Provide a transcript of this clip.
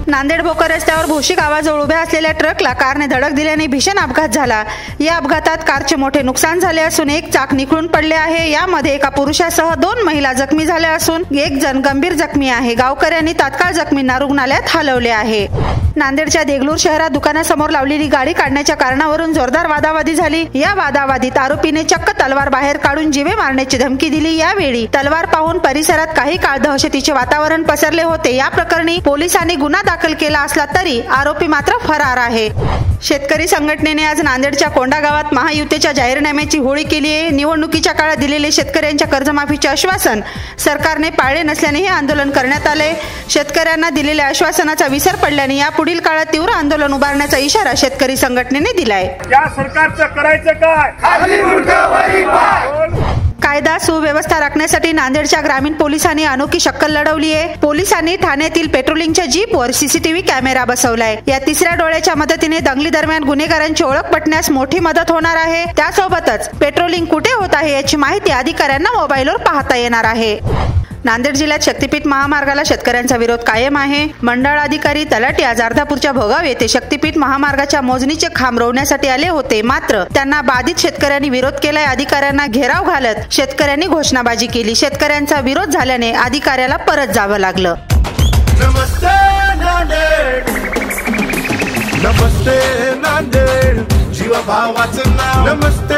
नांदेड भोकर रस्त्यावर भोशी गावाजवळ उभ्या असलेल्या ट्रकला कारने धडक दिल्याने भीषण अपघात झाला। या अपघातात कारचे मोठे नुकसान झाले असून एक चाक निखळून पडले आहे। यामध्ये एका पुरुषासह 2 महिला जखमी झाल्या असून एक जण गंभीर जखमी आहे। गावकऱ्यांनी तात्काळ जखमींना रुग्णालयात हलवले आहे। नांदेडच्या देगलूर शहरात दुकानासमोर लावलेली गाडी काढण्याच्या कारणावरून जोरदार वादावादी झाली। या वादावादीत आरोपीने चक्क तलवार बाहेर काढून जीवे मारण्याची धमकी दिली। यावेळी तलवार पाहून परिसरात काही काळ दहशतीचे वातावरण पसरले होते। या प्रकरणी पोलिसांनी गुन्हा दाखल केला असला तरी आरोपी मात्र फरार आहे। शेतकरी संघटनेने आज नांदेडच्या कोंडा गावात महायुतीच्या जाहीरनाम्याची होळी केली आहे। निवडणुकीच्या काळात दिलेले शेतकऱ्यांच्या कर्जमाफीचे आश्वासन सरकारने पाळले नसल्याने हे आंदोलन करण्यात आले। शेतकऱ्यांना दिलेल्या आश्वासनाचा विसर पडल्याने यापुढील काळात तीव्र आंदोलन उभारण्याचा इशारा शेतकरी संघटनेने दिलाय। या सरकारचं करायचं काय? कायदा सुव्यवस्था राखण्यासाठी नांदेडच्या ग्रामीण पोलिसांनी अनोखी शक्कल लढवली आहे। पोलिसांनी ठाण्यातील पेट्रोलिंगच्या जीपवर सीसीटीव्ही कॅमेरा बसवलाय। या तिसऱ्या डोळ्याच्या मदतीने दंगली दरम्यान गुन्हेगारांची ओळख पटण्यास मोठी मदत होणार आहे। त्यासोबतच पेट्रोलिंग कुठे होत आहे याची माहिती अधिकाऱ्यांना मोबाईलवर पाहता येणार आहे। नांदेड जिल्ह्यात शक्तीपीठ महामार्गाला शेतकऱ्यांचा विरोध कायम आहे। मंडळ अधिकारी तलाठी आज अर्धापूरच्या भोगाव येथे शक्तीपीठ महामार्गाच्या मोजणीचे खांब रोवण्यासाठी आले होते, मात्र त्यांना बाधित शेतकऱ्यांनी विरोध केलाय। अधिकाऱ्यांना घेराव घालत शेतकऱ्यांनी घोषणाबाजी केली। शेतकऱ्यांचा विरोध झाल्याने अधिकाऱ्याला परत जावं लागलं। नमस्ते नांदेड, नमस्ते नांदेड, जीवा भावाचं नाव नमस्ते